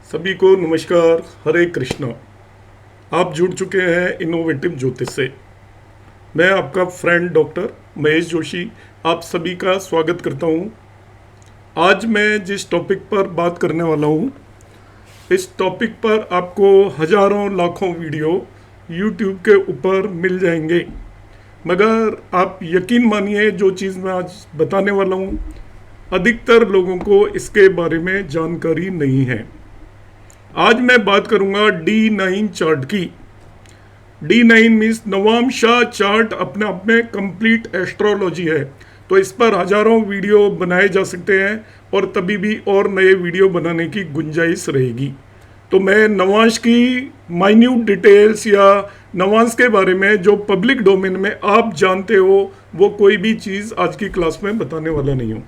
सभी को नमस्कार। हरे कृष्णा। आप जुड़ चुके हैं इनोवेटिव ज्योतिष से। मैं आपका फ्रेंड डॉक्टर महेश जोशी आप सभी का स्वागत करता हूं। आज मैं जिस टॉपिक पर बात करने वाला हूं, इस टॉपिक पर आपको हजारों लाखों वीडियो YouTube के ऊपर मिल जाएंगे, मगर आप यकीन मानिए जो चीज़ मैं आज बताने वाला हूं, अधिकतर लोगों को इसके बारे में जानकारी नहीं है। आज मैं बात करूंगा D9 चार्ट की। D9 मीन्स नवांशा चार्ट अपने आप में कंप्लीट एस्ट्रोलॉजी है। तो इस पर हजारों वीडियो बनाए जा सकते हैं और तभी भी और नए वीडियो बनाने की गुंजाइश रहेगी। तो मैं नवांश की माइन्यूट डिटेल्स या नवांश के बारे में जो पब्लिक डोमेन में आप जानते हो वो कोई भी चीज़ आज की क्लास में बताने वाला नहीं हूँ।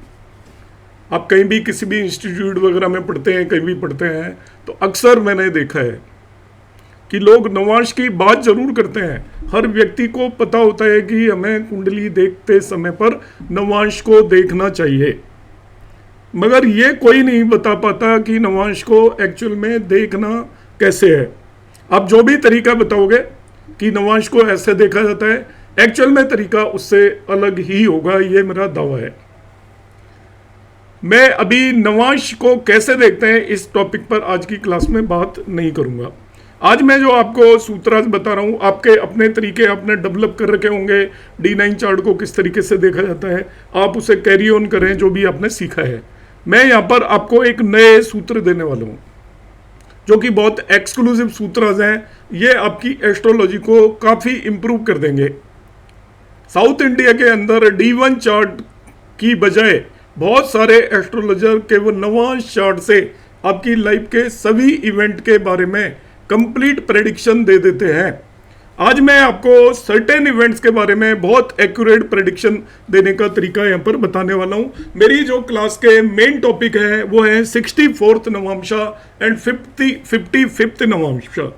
आप कहीं भी किसी भी इंस्टीट्यूट वगैरह में पढ़ते हैं, कहीं भी पढ़ते हैं, तो अक्सर मैंने देखा है कि लोग नवांश की बात जरूर करते हैं। हर व्यक्ति को पता होता है कि हमें कुंडली देखते समय पर नवांश को देखना चाहिए, मगर ये कोई नहीं बता पाता कि नवांश को एक्चुअल में देखना कैसे है। आप जो भी तरीका बताओगे कि नवांश को ऐसे देखा जाता है, एक्चुअल में तरीका उससे अलग ही होगा, ये मेरा दावा है। मैं अभी नवांश को कैसे देखते हैं इस टॉपिक पर आज की क्लास में बात नहीं करूंगा। आज मैं जो आपको सूत्रार्थ बता रहा हूं, आपके अपने तरीके आपने डेवलप कर रखे होंगे। D9 चार्ट को किस तरीके से देखा जाता है, आप उसे कैरी ऑन करें जो भी आपने सीखा है। मैं यहाँ पर आपको एक नए सूत्र देने वाला हूँ जो कि बहुत एक्सक्लूसिव सूत्रार्थ हैं। ये आपकी एस्ट्रोलॉजी को काफ़ी इंप्रूव कर देंगे। साउथ इंडिया के अंदर D1 चार्ट की बजाय बहुत सारे एस्ट्रोलॉजर केवल नवांश चार्ट से आपकी लाइफ के सभी इवेंट के बारे में कंप्लीट प्रेडिक्शन दे देते हैं। आज मैं आपको सर्टेन इवेंट्स के बारे में बहुत एक्यूरेट प्रेडिक्शन देने का तरीका यहाँ पर बताने वाला हूँ। मेरी जो क्लास के मेन टॉपिक है वो है 64th नवांशा एंड 55th नवांशा।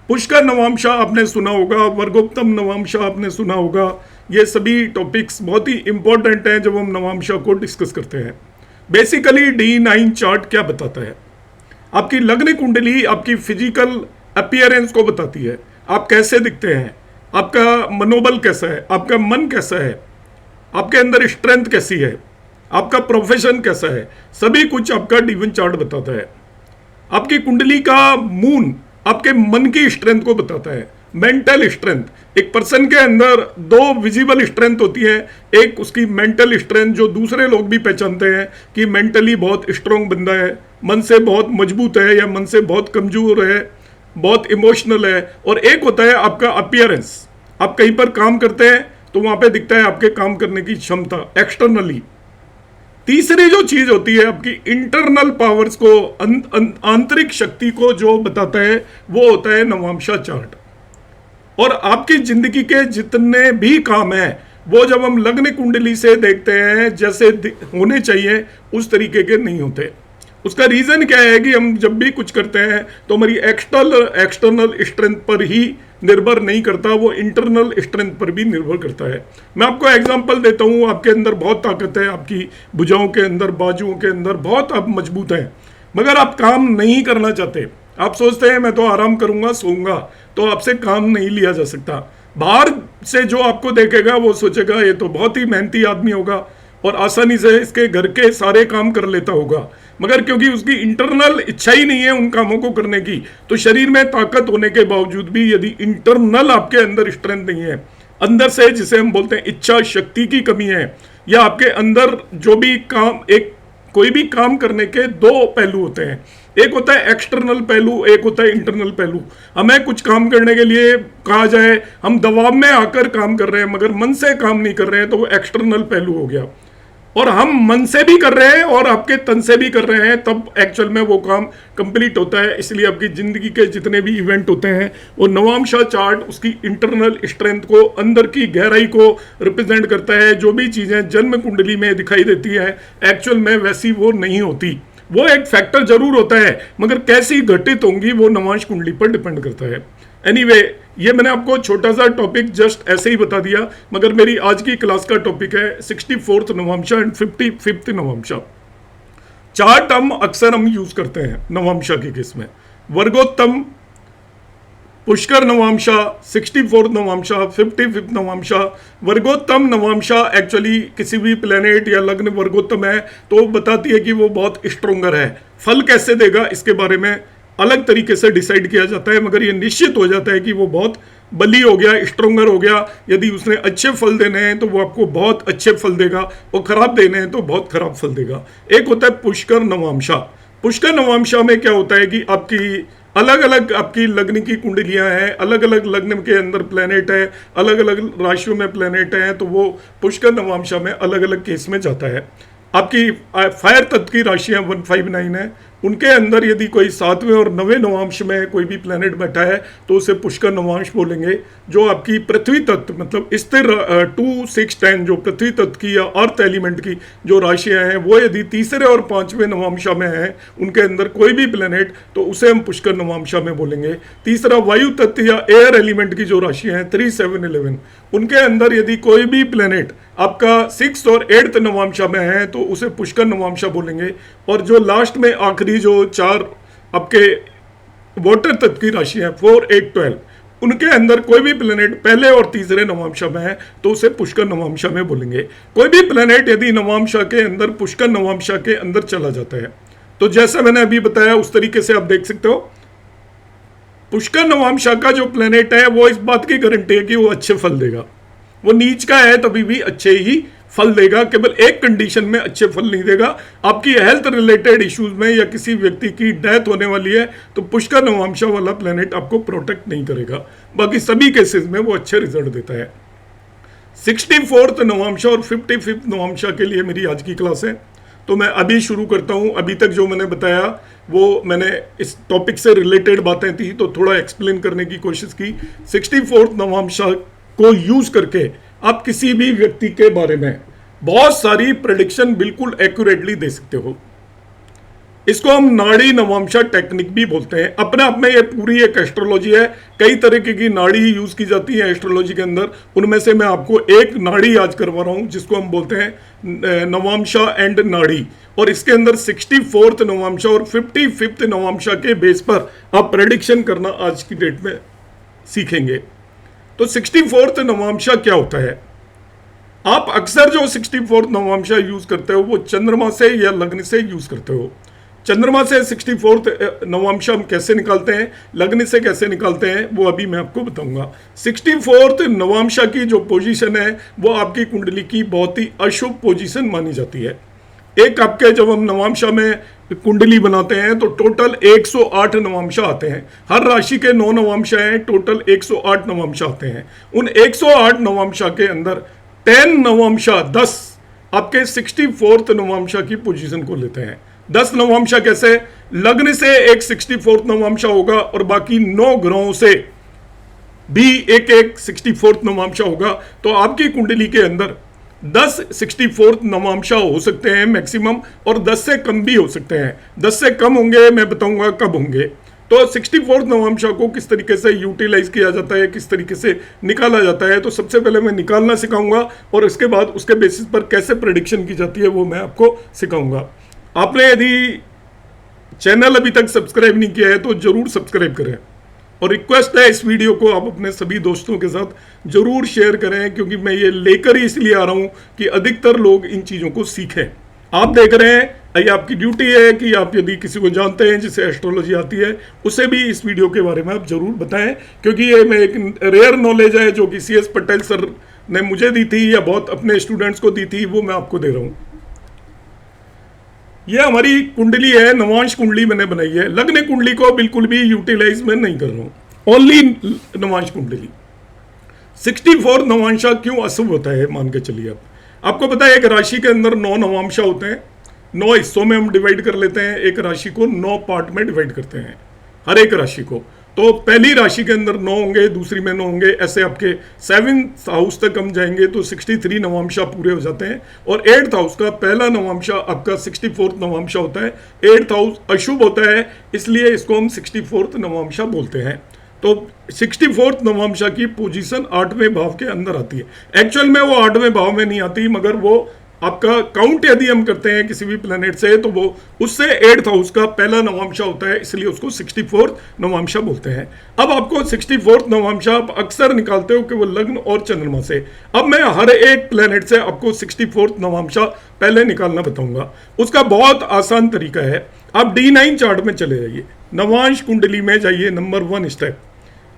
पुष्कर नवांशा आपने सुना होगा, वर्गोत्तम नवांशा आपने सुना होगा। ये सभी टॉपिक्स बहुत ही इंपॉर्टेंट हैं जब हम नवांशा को डिस्कस करते हैं। बेसिकली D9 चार्ट क्या बताता है? आपकी लग्न कुंडली आपकी फिजिकल अपीयरेंस को बताती है। आप कैसे दिखते हैं, आपका मनोबल कैसा है, आपका मन कैसा है, आपके अंदर स्ट्रेंथ कैसी है, आपका प्रोफेशन कैसा है, सभी कुछ आपका D1 चार्ट बताता है। आपकी कुंडली का मून आपके मन की स्ट्रेंथ को बताता है, मेंटल स्ट्रेंथ। एक पर्सन के अंदर दो विजिबल स्ट्रेंथ होती है, एक उसकी मेंटल स्ट्रेंथ जो दूसरे लोग भी पहचानते हैं कि मेंटली बहुत स्ट्रांग बंदा है, मन से बहुत मजबूत है या मन से बहुत कमजोर है, बहुत इमोशनल है। और एक होता है आपका अपीयरेंस। आप कहीं पर काम करते हैं तो वहां पे दिखता है आपके काम करने की क्षमता एक्सटर्नली। तीसरी जो चीज होती है आपकी इंटरनल पावर्स को, आंतरिक शक्ति को जो बताता है वो होता है नवांशा चार्ट। और आपकी जिंदगी के जितने भी काम हैं वो जब हम लग्न कुंडली से देखते हैं जैसे होने चाहिए उस तरीके के नहीं होते। उसका रीजन क्या है कि हम जब भी कुछ करते हैं तो हमारी एक्सटर्नल स्ट्रेंथ पर ही निर्भर नहीं करता, वो इंटरनल स्ट्रेंथ पर भी निर्भर करता है। मैं आपको एग्जांपल देता हूँ। आपके अंदर बहुत ताकत है, आपकी भुजाओं के अंदर, बाजुओं के अंदर बहुत आप मजबूत हैं, मगर आप काम नहीं करना चाहते। आप सोचते हैं मैं तो आराम करूंगा, सोऊंगा, तो आपसे काम नहीं लिया जा सकता। बाहर से जो आपको देखेगा वो सोचेगा ये तो बहुत ही मेहनती आदमी होगा और आसानी से इसके घर के सारे काम कर लेता होगा, मगर क्योंकि उसकी इंटरनल इच्छा ही नहीं है उन कामों को करने की, तो शरीर में ताकत होने के बावजूद भी यदि इंटरनल आपके अंदर स्ट्रेंथ नहीं है, अंदर से जिसे हम बोलते हैं इच्छा शक्ति की कमी है, या आपके अंदर जो भी काम, एक कोई भी काम करने के दो पहलू होते हैं। एक होता है एक्सटर्नल पहलू, एक होता है इंटरनल पहलू। हमें कुछ काम करने के लिए कहा जाए, हम दबाव में आकर काम कर रहे हैं मगर मन से काम नहीं कर रहे हैं, तो वो एक्सटर्नल पहलू हो गया। और हम मन से भी कर रहे हैं और आपके तन से भी कर रहे हैं, तब एक्चुअल में वो काम कंप्लीट होता है। इसलिए आपकी जिंदगी के जितने भी इवेंट होते हैं वो नवांशा चार्ट उसकी इंटरनल स्ट्रेंथ को, अंदर की गहराई को रिप्रेजेंट करता है। जो भी चीजें जन्म कुंडली में दिखाई देती है एक्चुअल में वैसी वो नहीं होती। वो एक फैक्टर जरूर होता है, मगर कैसी घटित होंगी वो नवांश कुंडली पर डिपेंड करता है। एनीवे, ये मैंने आपको छोटा सा टॉपिक जस्ट ऐसे ही बता दिया, मगर मेरी आज की क्लास का टॉपिक है 64th नवांशा एंड 55th नवांशा। चार टर्म अक्सर हम यूज करते हैं नवांशा के केस में। वर्गोत्तम, पुष्कर नवांशा, 64th नवांशा, 55th नवांशा। वर्गोत्तम नवांशा एक्चुअली किसी भी प्लेनेट या लग्न वर्गोत्तम है तो बताती है कि वो बहुत स्ट्रोंगर है। फल कैसे देगा इसके बारे में अलग तरीके से डिसाइड किया जाता है, मगर ये निश्चित हो जाता है कि वो बहुत बली हो गया, स्ट्रोंगर हो गया। यदि उसने अच्छे फल देने हैं तो वो आपको बहुत अच्छे फल देगा, और खराब देने हैं तो बहुत खराब फल देगा। एक होता है पुष्कर नवांशा। पुष्कर नवांशा में क्या होता है कि आपकी अलग अलग आपकी लग्न की कुंडलियां हैं, अलग अलग लग्न के अंदर प्लेनेट है, अलग अलग राशियों में प्लेनेट हैं, तो वो पुष्कर नवांशा में अलग अलग केस में जाता है। आपकी फायर तत्व की राशियां 159 है, उनके अंदर यदि कोई 7वें और 9वें नवांश में कोई भी प्लेनेट बैठा है तो उसे पुष्कर नवांश बोलेंगे। जो आपकी पृथ्वी तत्व मतलब स्थिर 2, 6, 10 जो पृथ्वी तत्व की या अर्थ एलिमेंट की जो राशियां हैं वो यदि तीसरे और 5वें नवांशा में है, उनके अंदर कोई भी प्लेनेट, तो उसे हम पुष्कर नवांशा में बोलेंगे। तीसरा वायु तत्व या एयर एलिमेंट की जो राशियां हैं 3, 7, 11, उनके अंदर यदि कोई भी प्लेनेट आपका 6th और 8th नवांशा में है तो उसे पुष्कर नवांशा बोलेंगे। और जो लास्ट में आखिरी जो 4 आपके वाटर तत्व की राशि है 4, 8, 12, उनके अंदर कोई भी प्लेनेट पहले और तीसरे नवांशा में है तो उसे पुष्कर नवांशा में बोलेंगे। कोई भी प्लेनेट यदि नवांशा के अंदर पुष्कर नवांशा के अंदर चला जाता है तो जैसा मैंने अभी बताया उस तरीके से आप देख सकते हो, पुष्कर नवांशा का जो प्लेनेट है वो इस बात की गारंटी है कि वो अच्छे फल देगा। वो नीच का है तभी भी अच्छे ही फल देगा, केवल एक कंडीशन में अच्छे फल नहीं देगा। आपकी हेल्थ रिलेटेड इश्यूज में या किसी व्यक्ति की डेथ होने वाली है तो पुष्कर नवांशा वाला प्लेनेट आपको प्रोटेक्ट नहीं करेगा, बाकी सभी केसेस में वो अच्छे रिजल्ट देता है। 64th नवांशा और 55th नवांशा के लिए मेरी आज की क्लास है, तो मैं अभी शुरू करता हूं। अभी तक जो मैंने बताया वो मैंने इस टॉपिक से रिलेटेड बातें थी तो थोड़ा एक्सप्लेन करने की कोशिश की। 64th नवांशा को यूज करके आप किसी भी व्यक्ति के बारे में बहुत सारी प्रेडिक्शन बिल्कुल एक्यूरेटली दे सकते हो। इसको हम नाड़ी नवांशा टेक्निक भी बोलते हैं। अपने आप में ये पूरी एक एस्ट्रोलॉजी है, कई तरीके की नाड़ी यूज की जाती है एस्ट्रोलॉजी के अंदर। उनमें से मैं आपको एक नाड़ी आज करवा रहा हूं जिसको हम बोलते हैं नवांशा एंड नाड़ी, और इसके अंदर 64th नवांशा और 55th नवांशा के बेस पर आप प्रेडिक्शन करना आज की डेट में सीखेंगे। तो 64th नवांशा क्या होता है? आप अक्सर जो 64th नवांशा यूज करते हो वो चंद्रमा से या लग्न से यूज करते हो। चंद्रमा से 64th नवांशा हम कैसे निकालते हैं, लग्न से कैसे निकालते हैं, वो अभी मैं आपको बताऊंगा। 64th नवांशा की जो पोजीशन है वो आपकी कुंडली की बहुत ही अशुभ पोजीशन मानी जाती है। एक आपके जब हम नवांशा में कुंडली बनाते हैं तो टोटल 108 नवांशा आते हैं। हर राशि के 9 नवांशा हैं, टोटल 108 नवांशा आते हैं। उन 108 नवांशा के अंदर 10 नवांशा 10 आपके 64th नवांशा की पोजीशन को लेते हैं। 10 नवांशा कैसे? लग्न से एक 64th नवांशा होगा और बाकी 9 ग्रहों से भी एक एक 64th नवांशा होगा। तो आपकी कुंडली के अंदर 10 64th नवांशा हो सकते हैं मैक्सिमम, और 10 से कम भी हो सकते हैं। 10 से कम होंगे, मैं बताऊंगा कब होंगे। तो 64th नवांशा को किस तरीके से यूटिलाइज किया जाता है, किस तरीके से निकाला जाता है, तो सबसे पहले मैं निकालना सिखाऊंगा और उसके बाद उसके बेसिस पर कैसे प्रेडिक्शन की जाती है वो मैं आपको सिखाऊंगा। आपने यदि चैनल अभी तक सब्सक्राइब नहीं किया है तो जरूर सब्सक्राइब करें, और रिक्वेस्ट है इस वीडियो को आप अपने सभी दोस्तों के साथ जरूर शेयर करें, क्योंकि मैं ये लेकर ही इसलिए आ रहा हूं कि अधिकतर लोग इन चीज़ों को सीखें। आप देख रहे हैं, ये आपकी ड्यूटी है कि आप यदि किसी को जानते हैं जिसे एस्ट्रोलॉजी आती है उसे भी इस वीडियो के बारे में आप जरूर बताएं, क्योंकि ये मैं एक रेयर नॉलेज है जो कि CS पटेल सर ने मुझे दी थी या बहुत अपने स्टूडेंट्स को दी थी, वो मैं आपको दे रहा हूँ। ये हमारी कुंडली है, नवांश कुंडली मैंने बनाई है। लग्न कुंडली को बिल्कुल भी यूटिलाइज मैं नहीं कर रहा हूँ, ओनली नवांश कुंडली। 64 नवांशा क्यों अशुभ होता है मान के चलिए। आप आपको पता है एक राशि के अंदर 9 नवांशा होते हैं। 9 हिस्सों में हम डिवाइड कर लेते हैं, एक राशि को 9 पार्ट में डिवाइड करते हैं हर एक राशि को। तो पहली राशि के अंदर 9 होंगे, दूसरी में 9 होंगे, ऐसे आपके 7th हाउस तक हम जाएंगे तो 63 नवांशा पूरे हो जाते हैं। और 8th हाउस का पहला नवांशा आपका 64th नवांशा होता है। 8th हाउस अशुभ होता है, इसलिए इसको हम 64th नवांशा बोलते हैं। तो 64th नवांशा की पोजीशन 8वें भाव के अंदर आती है। एक्चुअल में वो 8वें भाव में नहीं आती, मगर वो आपका काउंट यदि हम करते हैं किसी भी प्लेनेट से तो वो उससे 8th हाउस का पहला नवांशा होता है, इसलिए उसको 64th नवांशा बोलते हैं। अब आपको 64th नवांशा आप अक्सर निकालते हो कि वो लग्न और चंद्रमा से। अब मैं हर एक प्लेनेट से आपको 64th नवांशा पहले निकालना बताऊंगा। उसका बहुत आसान तरीका है, आप D9 चार्ट में चले जाइए, नवांश कुंडली में जाइए, नंबर 1 स्टेप,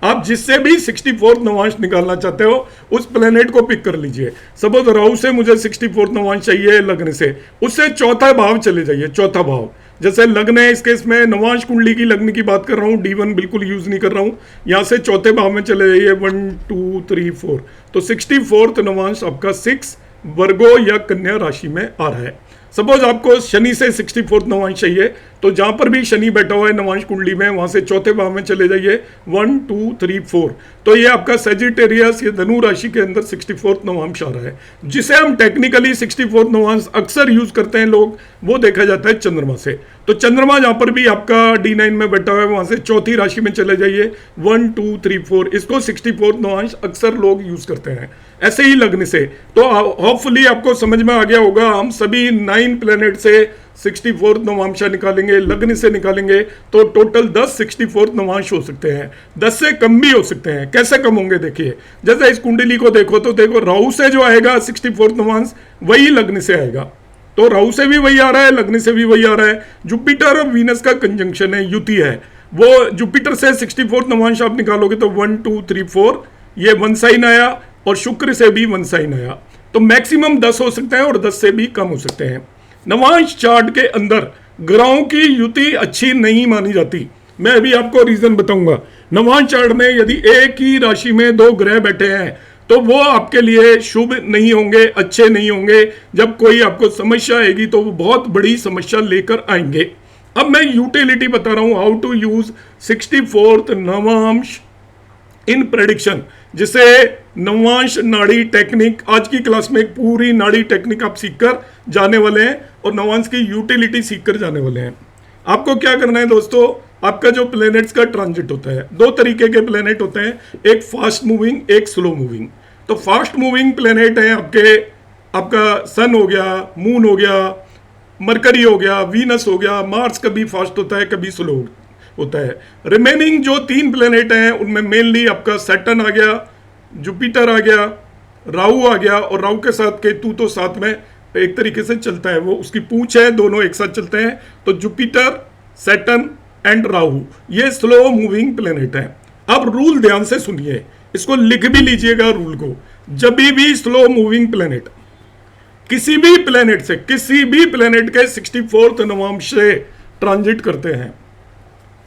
आप जिससे भी 64th नवांश निकालना चाहते हो उस प्लेनेट को पिक कर लीजिए। सपोज राहु से मुझे 64th नवांश चाहिए लग्न से, उससे चौथा भाव चले जाइए, चौथा भाव, जैसे लग्न है इस केस में, नवांश कुंडली की लग्न की बात कर रहा हूँ, D1 बिल्कुल यूज नहीं कर रहा हूँ, यहाँ से चौथे भाव में चले जाइए, 1 2 3 4, तो 64th नवांश आपका 6 वर्गो या कन्या राशि में आ रहा है। सपोज आपको शनि से 64th नवांश चाहिए, तो जहां पर भी शनि बैठा हुआ है नवांश कुंडली में, वहां से चौथे भाव में चले जाइए, 1 2 3 4, तो ये आपका सेजिटेरियस या धनु राशि के अंदर 64th नवांश आ रहा है, जिसे हम टेक्निकली 64th नवांश अक्सर यूज करते हैं लोग, वो देखा जाता है चंद्रमा से। तो चंद्रमा जहां पर भी आपका D9 में बैठा हुआ है वहां से चौथी राशि में चले जाइए, 1 2 3 4, इसको 64th नवांश अक्सर लोग यूज करते हैं। ऐसे ही लग्न से, तो होपफुली आपको समझ में आ गया होगा, हम सभी 9 प्लेनेट से 64th नवांशा निकालेंगे, लग्न से निकालेंगे, तो टोटल 10 64th नवांश हो सकते हैं, 10 से कम भी हो सकते हैं। कैसे कम होंगे देखिए, जैसे इस कुंडली को देखो तो देखो राहु से जो आएगा 64th नवांश वही लग्न से आएगा, तो राहु से भी वही आ रहा है, लग्न से भी वही आ रहा है। जुपिटर और वीनस का कंजंक्शन है, युति है, वो जुपिटर से 64th नवांश आप निकालोगे तो 1 2 3 4 ये 1 साइन आया, और शुक्र से भी 1 साइन आया, तो मैक्सिमम 10 हो सकते हैं और 10 से भी कम हो सकते हैं। नवांश चार्ट के अंदर ग्रहों की युति अच्छी नहीं मानी जाती, मैं अभी आपको रीजन बताऊंगा। नवांश चार्ट में यदि एक ही राशि में 2 ग्रह बैठे हैं तो वो आपके लिए शुभ नहीं होंगे, अच्छे नहीं होंगे। जब कोई आपको समस्या आएगी तो वो बहुत बड़ी समस्या लेकर आएंगे। अब मैं यूटिलिटी बता रहा हूं, how to use 64th navamsa in prediction, जिसे नवांश नाड़ी टेक्निक, आज की क्लास में एक पूरी नाड़ी टेक्निक आप सीखकर जाने वाले हैं और नवांश की यूटिलिटी सीखकर जाने वाले हैं। आपको क्या करना है दोस्तों, आपका जो प्लैनेट्स का ट्रांजिट होता है, 2 तरीके के प्लैनेट होते हैं, एक फास्ट मूविंग, एक स्लो मूविंग। तो फास्ट मूविंग प्लैनेट है आपका सन हो गया, मून हो गया, मरकरी हो गया, वीनस हो गया, मार्स कभी फास्ट होता है कभी स्लो होता है। रिमेनिंग जो 3 प्लेनेट हैं उनमें मेनली आपका सैटर्न आ गया, जुपिटर आ गया, राहु आ गया, और राहु के साथ केतु तो साथ में एक तरीके से चलता है, वो उसकी पूंछ है, दोनों एक साथ चलते हैं। तो जुपिटर, सैटर्न एंड राहु ये स्लो मूविंग प्लेनेट हैं। अब रूल ध्यान से सुनिए, इसको लिख भी लीजिएगा रूल को। जब भी स्लो मूविंग प्लेनेट किसी भी प्लेनेट के 64th नवांश से ट्रांजिट करते हैं,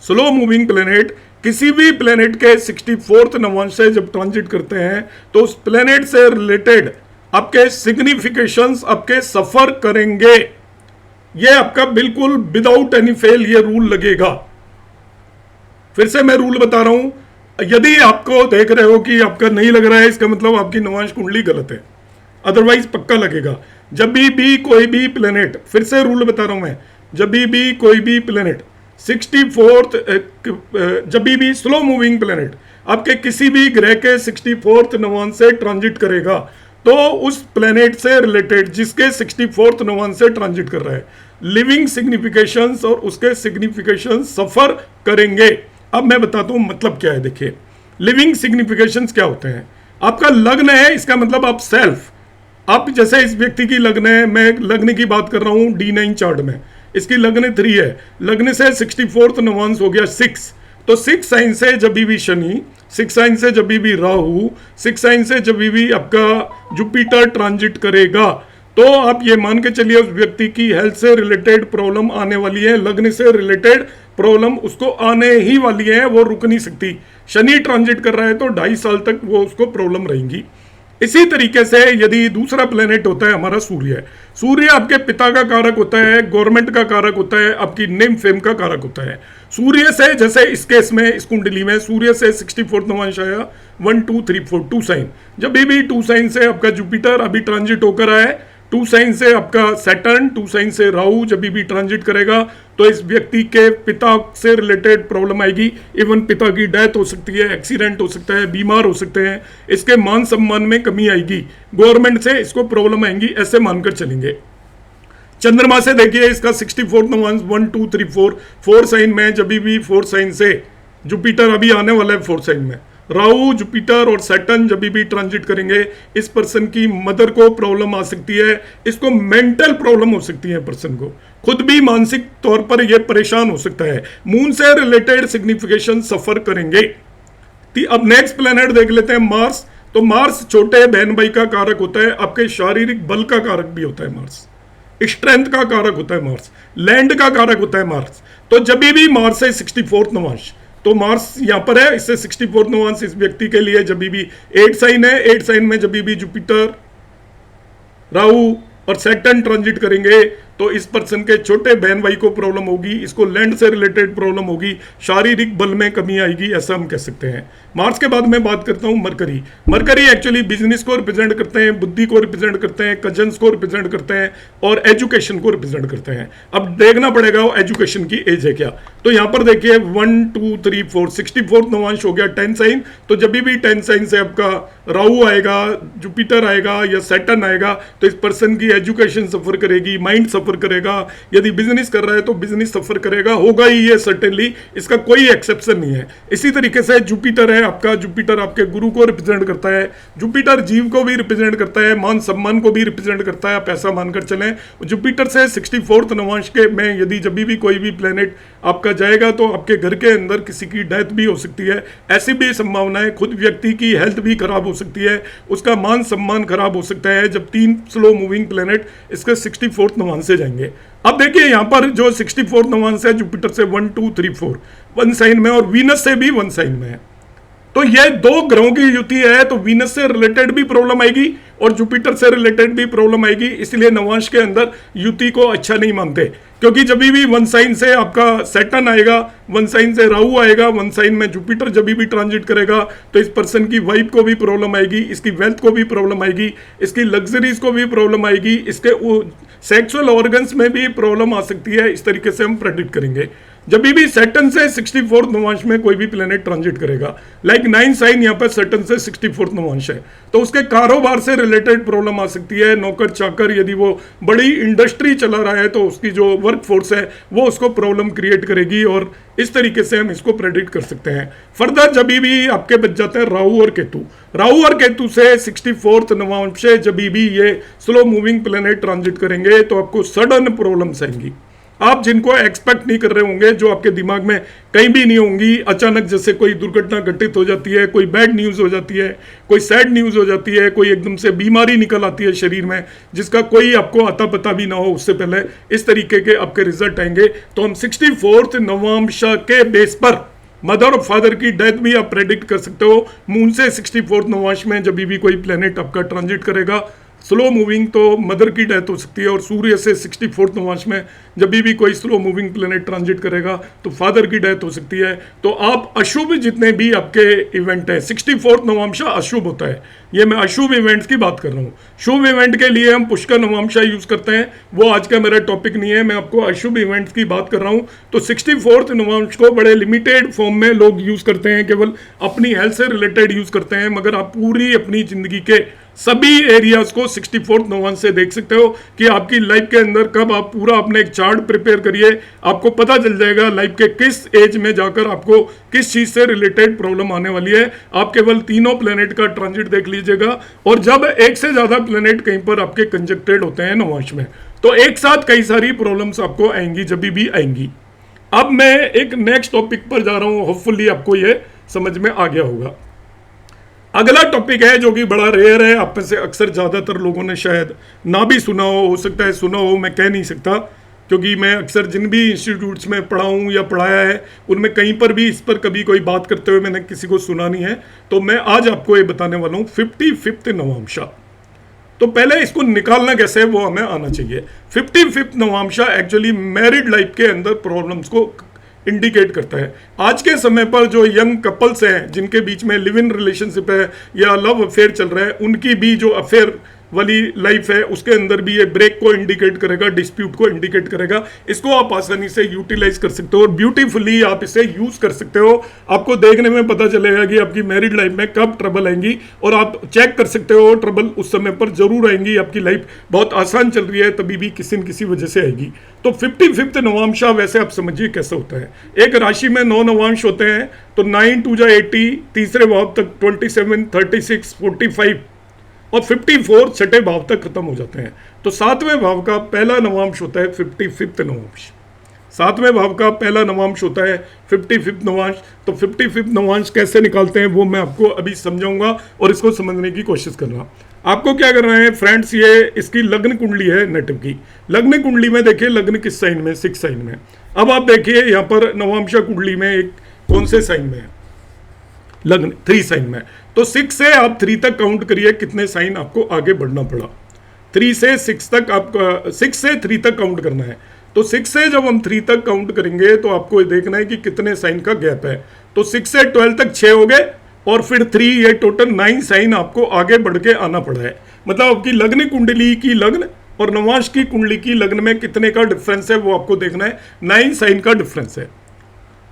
स्लो मूविंग प्लेनेट किसी भी प्लेनेट के 64th नवांश से जब ट्रांजिट करते हैं तो उस प्लेनेट से रिलेटेड आपके सिग्निफिकेशंस आपके सफर करेंगे। ये आपका बिल्कुल विदाउट एनी फेल ये रूल लगेगा। फिर से मैं रूल बता रहा हूं, यदि आपको देख रहे हो कि आपका नहीं लग रहा है, इसका मतलब आपकी नवांश कुंडली गलत है, अदरवाइज पक्का लगेगा। जब भी कोई भी प्लेनेट, फिर से रूल बता रहा हूं मैं, जब भी कोई भी प्लेनेट 64th, जब भी स्लो मूविंग प्लेनेट आपके किसी भी ग्रह के 64th नवांश से ट्रांजिट करेगा तो उस प्लेनेट से रिलेटेड जिसके 64th नवांश से ट्रांजिट कर रहा है, लिविंग सिग्निफिकेशंस और उसके सिग्निफिकेशंस सफर करेंगे। अब मैं बताता हूं मतलब क्या है। देखिए, लिविंग सिग्निफिकेशंस क्या होते हैं। आपका लग्न है, इसका मतलब आप सेल्फ, आप जैसे इस व्यक्ति की लग्न है, मैं लग्न की बात कर रहा हूं D9 चार्ट में, इसकी लग्न 3 है, लग्न से 64th नवांश हो गया 6, तो 6 साइन से जब भी शनि, 6 साइन से जब भी राहु, 6 साइन से जब भी आपका जुपिटर ट्रांजिट करेगा, तो आप ये मान के चलिए उस व्यक्ति की हेल्थ से रिलेटेड प्रॉब्लम आने वाली है, लग्न से रिलेटेड प्रॉब्लम उसको आने ही वाली है, वो रुक नहीं सकती। शनि ट्रांजिट कर रहा है तो 2.5 साल तक वो उसको प्रॉब्लम रहेंगी। इसी तरीके से यदि दूसरा प्लेनेट होता है हमारा सूर्य, सूर्य आपके पिता का कारक होता है, गवर्नमेंट का कारक होता है, आपकी नेम फेम का कारक होता है। सूर्य से, जैसे इस केस में इस कुंडली में सूर्य से 64th नवांश आया, 1 2 3 4 2 साइन, जब भी 2 साइन से आपका जुपिटर अभी ट्रांजिट होकर आए टू साइन से आपका सैटर्न, टू साइन से राहु जब भी ट्रांजिट करेगा तो इस व्यक्ति के पिता से रिलेटेड प्रॉब्लम आएगी। इवन पिता की डेथ हो सकती है, एक्सीडेंट हो सकता है, बीमार हो सकते हैं, इसके मान सम्मान में कमी आएगी, गवर्नमेंट से इसको प्रॉब्लम आएंगी, ऐसे मानकर चलेंगे। चंद्रमा से देखिए इसका 64 नवांश 1 2 3 4 4 साइन में, जब भी 4 साइन से जुपिटर अभी आने वाला है 4 साइन में, राहु जुपिटर और सैटर्न जब भी ट्रांजिट करेंगे, इस पर्सन की मदर को प्रॉब्लम आ सकती है, इसको मेंटल प्रॉब्लम हो सकती है, पर्सन को खुद भी मानसिक तौर पर यह परेशान हो सकता है, मून से रिलेटेड सिग्निफिकेशन सफर करेंगे। अब नेक्स्ट प्लेनेट देख लेते हैं मार्स। तो मार्स छोटे बहन भाई का कारक होता है, आपके शारीरिक बल का कारक भी होता है मार्स, स्ट्रेंथ का कारक होता है मार्स, लैंड का कारक होता है मार्स। तो जब भी मार्स है 64 नवांश, तो मार्स यहां पर है, इससे 64 नवांश इस व्यक्ति के लिए जब भी 8 साइन है, 8 साइन में जब भी जुपिटर, राहु और सैटर्न ट्रांजिट करेंगे तो इस पर्सन के छोटे बहन भाई को प्रॉब्लम होगी, इसको लैंड से रिलेटेड प्रॉब्लम होगी, शारीरिक बल में कमी आएगी, ऐसा हम कह सकते हैं। मार्स के बाद मैं बात करता हूं मरकरी। मरकरी एक्चुअली बिजनेस को रिप्रेजेंट करते हैं, बुद्धि को रिप्रेजेंट करते हैं, कजन्स को रिप्रेजेंट करते हैं और एजुकेशन को रिप्रेजेंट करते हैं। अब देखना पड़ेगा वो एजुकेशन की एज है क्या। तो यहां पर देखिए 1 2 3 4 64 नवांश हो गया 10 साइन। तो जब भी 10 साइन से आपका राहु आएगा, जुपिटर आएगा या सैटर्न आएगा तो इस पर्सन की एजुकेशन सफर करेगी, माइंड सफर करेगा, यदि बिजनेस कर रहा है तो बिजनेस सफर करेगा, होगा ही ये सर्टेनली, इसका कोई एक्सेप्शन नहीं है। इसी तरीके से जुपिटर है आपका, जुपिटर आपके गुरु को रिप्रेजेंट करता है, जुपिटर जीव को भी रिप्रेजेंट करता है, मान सम्मान को भी रिप्रेजेंट करता है, पैसा मानकर चलें। जुपिटर से 64 नवांश के में यदि जब भी कोई भी प्लेनेट आपका जाएगा तो आपके घर के अंदर किसी की डेथ भी हो सकती है, ऐसी भी संभावना है, खुद व्यक्ति की हेल्थ भी खराब हो सकती है, उसका मान सम्मान खराब हो सकता है जब 3 स्लो मूविंग प्लेनेट इसके 64 नवांश से जाएंगे। अब देखिए यहां पर जो 64 नवांश है जुपिटर से 1 2 3 4 1 साइन में और वीनस से भी 1 साइन में है, तो ये दो ग्रहों की युति है, तो वीनस से रिलेटेड भी प्रॉब्लम आएगी और जुपिटर से रिलेटेड भी प्रॉब्लम आएगी। इसलिए नवांश के अंदर युति को अच्छा नहीं मानते, क्योंकि जब भी 1 साइन से आपका सैटर्न आएगा, 1 साइन से राहु आएगा, 1 साइन में जुपिटर जब भी ट्रांजिट करेगा तो इस पर्सन की वाइफ को भी प्रॉब्लम आएगी, इसकी वेल्थ को भी प्रॉब्लम आएगी, इसकी लग्जरीज को भी प्रॉब्लम आएगी, इसके सेक्सुअल ऑर्गन्स में भी प्रॉब्लम आ सकती है। इस तरीके से हम प्रेडिक्ट करेंगे जब भी सैटर्न से 64 नवांश में कोई भी प्लेनेट ट्रांजिट करेगा। लाइक 9 साइन यहाँ पर सैटर्न से 64 नवांश है, तो उसके कारोबार से रिलेटेड प्रॉब्लम आ सकती है। नौकर चाकर, यदि वो बड़ी इंडस्ट्री चला रहा है तो उसकी जो वर्क फोर्स है वो उसको प्रॉब्लम क्रिएट करेगी, और इस तरीके से हम इसको प्रेडिक्ट कर सकते हैं। फर्दर जब भी आपके बच जाते हैं राहु और केतु, राहु और केतु से 64 नवांश से जब भी ये स्लो मूविंग प्लेनेट ट्रांजिट करेंगे तो आपको सडन प्रॉब्लम्स आएंगी, आप जिनको एक्सपेक्ट नहीं कर रहे होंगे, जो आपके दिमाग में कहीं भी नहीं होंगी। अचानक जैसे कोई दुर्घटना घटित हो जाती है, कोई बैड न्यूज़ हो जाती है, कोई सैड न्यूज़ हो जाती है, कोई एकदम से बीमारी निकल आती है शरीर में जिसका कोई आपको अता पता भी ना हो उससे पहले, इस तरीके के आपके रिजल्ट आएंगे। तो हम 64 नवांश के बेस पर मदर और फादर की डेथ भी आप प्रेडिक्ट कर सकते हो। मून से 64 नवांश में जब भी कोई प्लेनेट आपका ट्रांजिट करेगा स्लो मूविंग, तो मदर की डेथ हो सकती है, और सूर्य से 64 नवांश में जब भी कोई स्लो मूविंग प्लेनेट ट्रांजिट करेगा तो फादर की डेथ हो सकती है। तो आप अशुभ जितने भी आपके इवेंट है, 64 नवांशा अशुभ होता है, ये मैं अशुभ इवेंट्स की बात कर रहा हूँ। शुभ इवेंट के लिए हम पुष्कर नवांशा यूज करते हैं, वो आज का मेरा टॉपिक नहीं है, मैं आपको अशुभ इवेंट्स की बात कर रहा हूँ। तो 64 नवांश को बड़े लिमिटेड फॉर्म में लोग यूज करते हैं, केवल अपनी हेल्थ से रिलेटेड यूज करते हैं, मगर आप पूरी अपनी जिंदगी के सभी एरियाज को 64 नवांश से देख सकते हो कि आपकी लाइफ के अंदर कब आप पूरा अपने एक चार्ट प्रिपेयर करिए, आपको पता चल जाएगा लाइफ के किस एज में जाकर आपको किस चीज से रिलेटेड प्रॉब्लम आने वाली है। आप केवल तीनों प्लेनेट का ट्रांजिट देख लीजिएगा, और जब एक से ज्यादा प्लेनेट कहीं पर आपके कंजक्टेड होते हैं नवांश में, तो एक साथ कई सारी प्रॉब्लम्स आपको आएंगी, जब भी आएंगी। अब मैं एक नेक्स्ट टॉपिक पर जा रहा हूं, होपफुली आपको ये समझ में आ गया होगा। अगला टॉपिक है जो कि बड़ा रेयर है, आप में से अक्सर ज़्यादातर लोगों ने शायद ना भी सुना हो सकता है सुना हो, मैं कह नहीं सकता, क्योंकि मैं अक्सर जिन भी इंस्टीट्यूट्स में पढ़ा हूँ या पढ़ाया है उनमें कहीं पर भी इस पर कभी कोई बात करते हुए मैंने किसी को सुना नहीं है। तो मैं आज आपको ये बताने वाला हूँ 55th नवांशा। तो पहले इसको निकालना कैसे है वो हमें आना चाहिए। 55th नवांशा एक्चुअली मैरिड लाइफ के अंदर प्रॉब्लम्स को इंडिकेट करता है। आज के समय पर जो यंग कपल्स हैं जिनके बीच में लिव इन रिलेशनशिप है या लव अफेयर चल रहा है, उनकी भी जो अफेयर वाली लाइफ है उसके अंदर भी ये ब्रेक को इंडिकेट करेगा, डिस्प्यूट को इंडिकेट करेगा। इसको आप आसानी से यूटिलाइज कर सकते हो और ब्यूटीफुली आप इसे यूज कर सकते हो। आपको देखने में पता चलेगा कि आपकी मैरिड लाइफ में कब ट्रबल आएंगी और आप चेक कर सकते हो ट्रबल उस समय पर जरूर आएंगी। आपकी लाइफ बहुत आसान चल रही है तभी भी किसी न किसी वजह से आएगी। तो 55th नवांशा वैसे आप समझिए कैसा होता है। एक राशि में 9 नवांश होते हैं तो 9 2 जा 80, तीसरे भाव तक 27, 36, 45 और 54 छठे भाव तक खत्म हो जाते हैं। तो सातवें भाव का पहला नवांश होता है 55th नवांश। सातवें भाव का पहला नवांश होता है 55th नवांश। तो 55th नवांश कैसे निकालते हैं वो मैं आपको अभी समझाऊंगा और इसको समझने की कोशिश करना। आपको क्या करना है फ्रेंड्स, ये इसकी लग्न कुंडली है नेटिव की। लग्न कुंडली में देखिए लग्न किस साइन में, 6 साइन में। अब आप देखिए यहाँ पर नवांशा कुंडली में एक कौन से साइन में है, लग्न 3 साइन में। तो 6 से आप 3 तक काउंट करिए कितने साइन आपको आगे बढ़ना पड़ा। 3 से 6 तक आपका 6 से 3 तक काउंट करना है। तो 6 से जब हम 3 तक काउंट करेंगे तो आपको देखना है कि कितने साइन का गैप है। तो 6 से 12 तक 6 हो गए और फिर 3, ये टोटल 9 साइन आपको आगे बढ़ के आना पड़ा है। मतलब आपकी लग्न कुंडली की लग्न और नवांश की कुंडली की लग्न में कितने का डिफरेंस है वो आपको देखना है। 9 साइन का डिफरेंस है।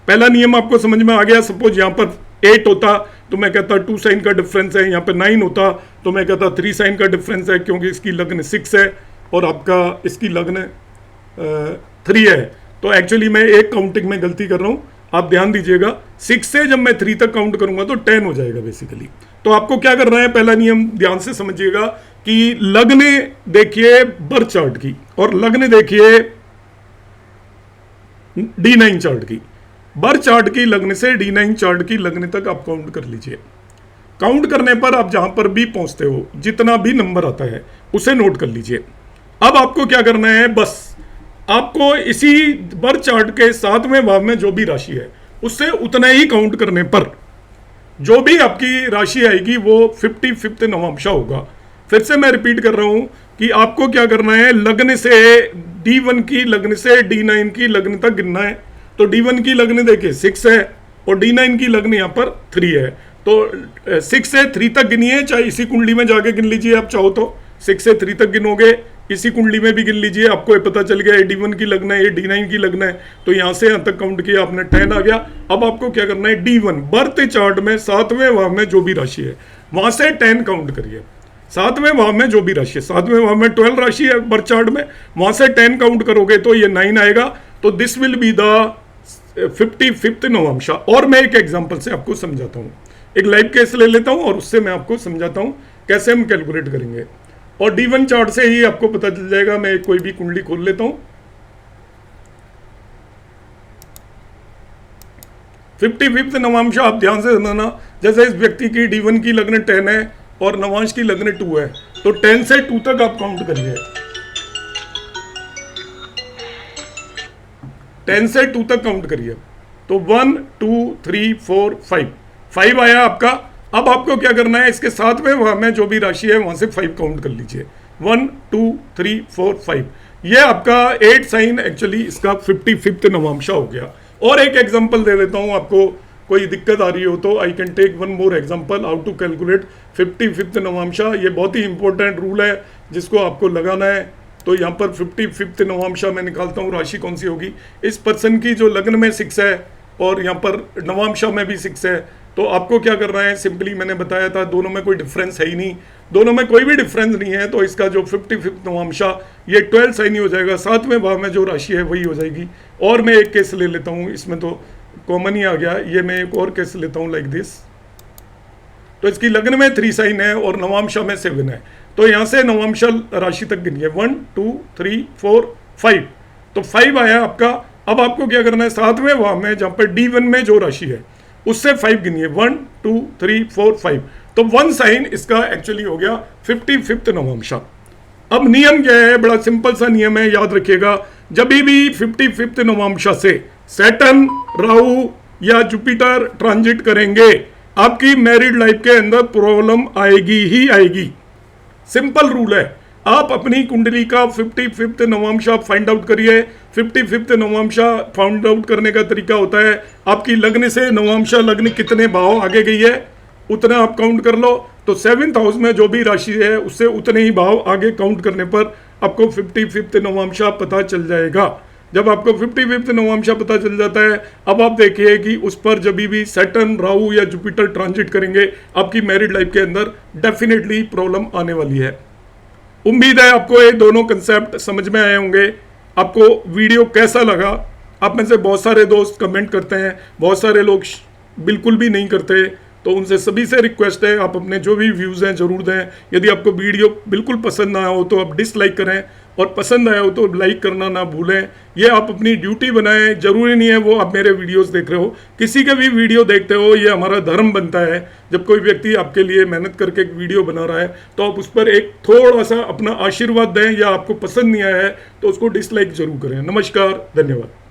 पहला नियम आपको समझ में आ गया। सपोज यहाँ पर 8 होता तो मैं कहता 2 साइन का डिफरेंस है। यहाँ पे 9 होता तो मैं कहता 3 साइन का डिफरेंस है, क्योंकि इसकी लग्न 6 है और आपका इसकी लग्न 3 है। तो एक्चुअली मैं एक काउंटिंग में गलती कर रहा हूँ, आप ध्यान दीजिएगा। 6 से जब मैं 3 तक काउंट करूंगा तो 10 हो जाएगा बेसिकली। तो आपको क्या करना है, पहला नियम ध्यान से समझिएगा कि लग्न देखिए बर्थ चार्ट की और लग्न देखिए D9 चार्ट की। बर्थ चार्ट की लग्न से D9 चार्ट की लग्न तक आप काउंट कर लीजिए। काउंट करने पर आप जहां पर भी पहुंचते हो, जितना भी नंबर आता है उसे नोट कर लीजिए। अब आपको क्या करना है, बस आपको इसी बर्थ चार्ट के 7वें भाव में जो भी राशि है उससे उतना ही काउंट करने पर जो भी आपकी राशि आएगी वो 55th नवांशा होगा। फिर से मैं रिपीट कर रहा हूं कि आपको क्या करना है, लग्न से D1 की लग्न से D9 की लग्न तक गिनना है। तो D1 की लग्न देखिए 6 है और D9 की लग्न यहाँ पर 3 है। तो 6 से 3 तक गिनिए, चाहे इसी कुंडली में जाके गिन लीजिए आप चाहो तो। 6 से 3 तक गिनोगे, इसी कुंडली में भी गिन लीजिए, आपको ये पता चल गया ये D1 की लग्न है, ये D9 की लग्न है। तो यहाँ से यहाँ तक काउंट किया आपने, 10 आ गया। अब आपको क्या करना है, D1 बर्थ चार्ट में 7वें भाव में जो भी राशि है वहां से 10 काउंट करिए। 7वें भाव में जो भी राशि है, 7वें भाव में 12 राशि है बर्थ चार्ट में, वहां से 10 काउंट करोगे तो ये 9 आएगा। तो this will be the 55th नवांशा। और मैं एक एग्जांपल से आपको समझाता हूँ, एक लाइव केस ले लेता हूँ और उससे मैं आपको समझाता हूँ कैसे हम कैलकुलेट करेंगे। और D1 चार्ट से ही आपको पता चल जाएगा। मैं कोई भी कुंडली खोल लेता हूँ। 55th नवांशा आप ध्यान से समझना। जैसे इस व्यक्ति की D1 की लग्न 10 है और नवांश की लग्न 2 है, तो 10 से 2 तक आप काउंट करिए। 10 से 2 तक काउंट करिए। तो 1 2 3 4 5 आया आपका। अब आपको क्या करना है, इसके 7वें भाव में जो भी राशि है वहां से 5 काउंट कर लीजिए। 1 2 3 4 5, ये आपका 8 साइन एक्चुअली इसका 55th नवांशा हो गया। और एक एग्जांपल दे देता हूं, आपको कोई दिक्कत आ रही हो तो I can take one more example how to calculate 55th navamsa. ये बहुत ही इंपॉर्टेंट रूल है जिसको आपको लगाना है। तो यहाँ पर 55th नवांशा मैं निकालता हूँ, राशि कौन सी होगी। इस पर्सन की जो लग्न में 6 है और यहाँ पर नवांशा में भी 6 है। तो आपको क्या करना है, सिंपली मैंने बताया था दोनों में कोई डिफरेंस है ही नहीं, दोनों में कोई भी डिफरेंस नहीं है। तो इसका जो 55th नवांशा ये 12 साइन ही हो जाएगा। 7वें भाव में जो राशि है वही हो जाएगी। और मैं एक केस ले लेता हूँ, इसमें तो कॉमन ही आ गया। ये मैं एक और केस लेता हूँ लाइक दिस। तो इसकी लग्न में 3 साइन है और नवांशा में 7 है। तो यहाँ से नवांशा राशि तक गिनिए 1 2 3 4 5। तो 5 आया आपका। अब आपको क्या करना है, 7वें भाव में जहाँ पर D1 में जो राशि है उससे 5 गिनिए 1 2 3 4 5। तो 1 साइन इसका एक्चुअली हो गया 55th नवांशा। अब नियम क्या है, बड़ा सिंपल सा नियम है, याद रखिएगा। जब भी 55th नवांशा से सैटर्न, राहु या जुपिटर ट्रांजिट करेंगे आपकी मैरिड लाइफ के अंदर प्रॉब्लम आएगी ही आएगी। सिंपल रूल है। आप अपनी कुंडली का 55th नवांशा फाइंड आउट करिए। 55th नवांशा फाइंड आउट करने का तरीका होता है, आपकी लग्न से नवांशा लग्न कितने भाव आगे गई है उतना आप काउंट कर लो। तो 7th हाउस में जो भी राशि है उससे उतने ही भाव आगे काउंट करने पर आपको 55th नवांशा पता चल जाएगा। जब आपको 55th नवांशा पता चल जाता है, अब आप देखिए कि उस पर जब भी सैटर्न, राहु या जुपिटर ट्रांजिट करेंगे, आपकी मैरिड लाइफ के अंदर डेफिनेटली प्रॉब्लम आने वाली है। उम्मीद है आपको ये दोनों कंसेप्ट समझ में आए होंगे। आपको वीडियो कैसा लगा? आप में से बहुत सारे दोस्त कमेंट करते हैं, बहुत सारे लोग बिल्कुल भी नहीं करते, तो उनसे सभी से रिक्वेस्ट है आप अपने जो भी व्यूज़ हैं ज़रूर दें। यदि आपको वीडियो बिल्कुल पसंद ना आया हो तो आप डिसलाइक करें, और पसंद आया हो तो लाइक करना ना भूलें। ये आप अपनी ड्यूटी बनाएं, जरूरी नहीं है वो आप मेरे वीडियोस देख रहे हो, किसी के भी वीडियो देखते हो, ये हमारा धर्म बनता है। जब कोई व्यक्ति आपके लिए मेहनत करके एक वीडियो बना रहा है तो आप उस पर एक थोड़ा सा अपना आशीर्वाद दें, या आपको पसंद नहीं आया है तो उसको डिसलाइक जरूर करें। नमस्कार, धन्यवाद।